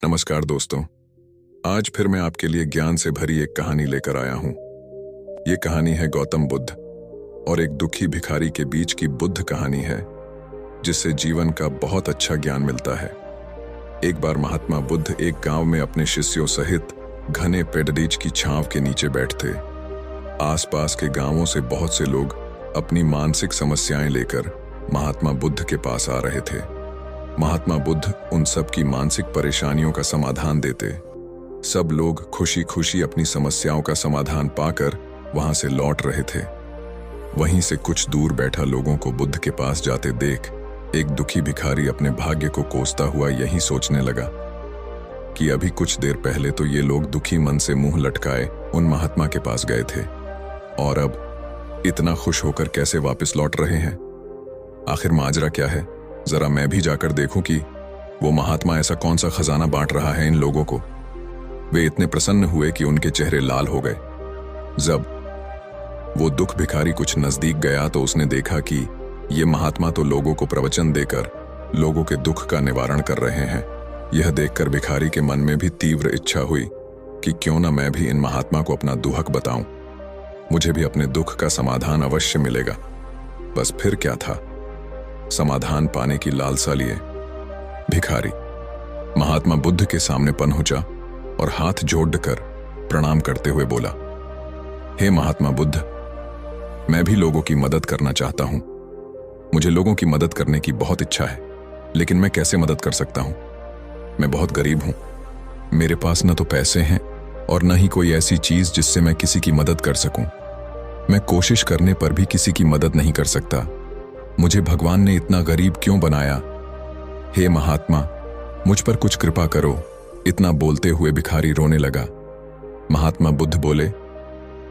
नमस्कार दोस्तों। आज फिर मैं आपके लिए ज्ञान से भरी एक कहानी लेकर आया हूं। ये कहानी है गौतम बुद्ध और एक दुखी भिखारी के बीच की बुद्ध कहानी है, जिससे जीवन का बहुत अच्छा ज्ञान मिलता है। एक बार महात्मा बुद्ध एक गांव में अपने शिष्यों सहित घने पेड़ीज की छांव के नीचे बैठे। आसपास के गांवों से बहुत से लोग अपनी मानसिक समस्याएं लेकर महात्मा बुद्ध के पास आ रहे थे। महात्मा बुद्ध उन सब की मानसिक परेशानियों का समाधान देते। सब लोग खुशी खुशी अपनी समस्याओं का समाधान पाकर वहां से लौट रहे थे। वहीं से कुछ दूर बैठा लोगों को बुद्ध के पास जाते देख एक दुखी भिखारी अपने भाग्य को कोसता हुआ यही सोचने लगा कि अभी कुछ देर पहले तो ये लोग दुखी मन से मुंह लटकाए उन महात्मा के पास गए थे, और अब इतना खुश होकर कैसे वापस लौट रहे हैं। आखिर माजरा क्या है? जरा मैं भी जाकर देखूं कि वो महात्मा ऐसा कौन सा खजाना बांट रहा है इन लोगों को। वे इतने प्रसन्न हुए कि उनके चेहरे लाल हो गए। जब वो दुख भिखारी कुछ नजदीक गया तो उसने देखा कि ये महात्मा तो लोगों को प्रवचन देकर लोगों के दुख का निवारण कर रहे हैं। यह देखकर भिखारी के मन में भी तीव्र इच्छा हुई कि क्यों न मैं भी इन महात्मा को अपना दुहक बताऊं। मुझे भी अपने दुख का समाधान अवश्य मिलेगा। बस फिर क्या था, समाधान पाने की लालसा लिए भिखारी महात्मा बुद्ध के सामने पहुंचा और हाथ जोड़कर प्रणाम करते हुए बोला, हे महात्मा बुद्ध, मैं भी लोगों की मदद करना चाहता हूं। मुझे लोगों की मदद करने की बहुत इच्छा है, लेकिन मैं कैसे मदद कर सकता हूं? मैं बहुत गरीब हूं। मेरे पास न तो पैसे हैं और न ही कोई ऐसी चीज जिससे मैं किसी की मदद कर सकूं। मैं कोशिश करने पर भी किसी की मदद नहीं कर सकता। मुझे भगवान ने इतना गरीब क्यों बनाया? हे महात्मा, मुझ पर कुछ कृपा करो। इतना बोलते हुए भिखारी रोने लगा। महात्मा बुद्ध बोले,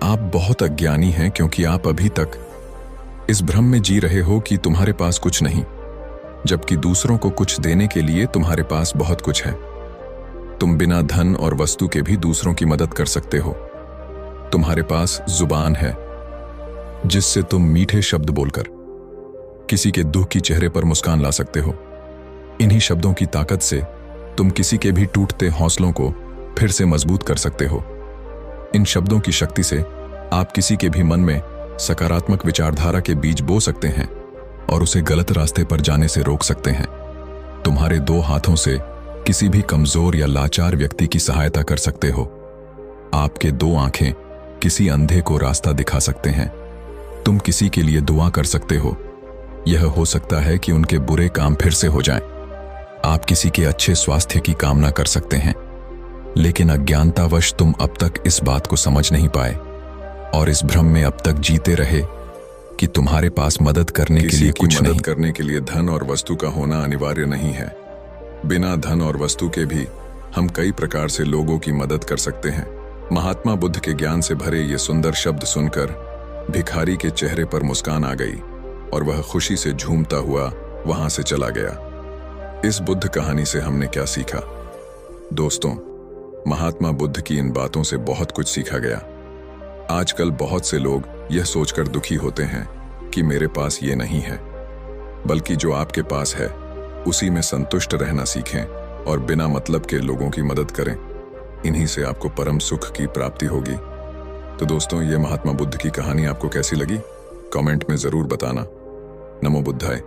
आप बहुत अज्ञानी हैं, क्योंकि आप अभी तक इस भ्रम में जी रहे हो कि तुम्हारे पास कुछ नहीं, जबकि दूसरों को कुछ देने के लिए तुम्हारे पास बहुत कुछ है। तुम बिना धन और वस्तु के भी दूसरों की मदद कर सकते हो। तुम्हारे पास जुबान है जिससे तुम मीठे शब्द बोलकर किसी के दुख की चेहरे पर मुस्कान ला सकते हो। इन्हीं शब्दों की ताकत से तुम किसी के भी टूटते हौसलों को फिर से मजबूत कर सकते हो। इन शब्दों की शक्ति से आप किसी के भी मन में सकारात्मक विचारधारा के बीज बो सकते हैं और उसे गलत रास्ते पर जाने से रोक सकते हैं। तुम्हारे दो हाथों से किसी भी कमजोर या लाचार व्यक्ति की सहायता कर सकते हो। आपके दो आंखें किसी अंधे को रास्ता दिखा सकते हैं। तुम किसी के लिए दुआ कर सकते हो। यह हो सकता है कि उनके बुरे काम फिर से हो जाएं। आप किसी के अच्छे स्वास्थ्य की कामना कर सकते हैं, लेकिन अज्ञानतावश तुम अब तक इस बात को समझ नहीं पाए और इस भ्रम में अब तक जीते रहे कि तुम्हारे पास मदद करने के लिए कुछ नहीं। करने के लिए धन और वस्तु का होना अनिवार्य नहीं है। बिना धन और वस्तु के भी हम कई प्रकार से लोगों की मदद कर सकते हैं। महात्मा बुद्ध के ज्ञान से भरे ये सुंदर शब्द सुनकर भिखारी के चेहरे पर मुस्कान आ गई और वह खुशी से झूमता हुआ वहां से चला गया। इस बुद्ध कहानी से हमने क्या सीखा? दोस्तों, महात्मा बुद्ध की इन बातों से बहुत कुछ सीखा गया। आजकल बहुत से लोग यह सोचकर दुखी होते हैं कि मेरे पास ये नहीं है, बल्कि जो आपके पास है उसी में संतुष्ट रहना सीखें और बिना मतलब के लोगों की मदद करें। इन्हीं से आपको परम सुख की प्राप्ति होगी। तो दोस्तों, ये महात्मा बुद्ध की कहानी आपको कैसी लगी? कमेंट में जरूर बताना। नमो बुद्धाय।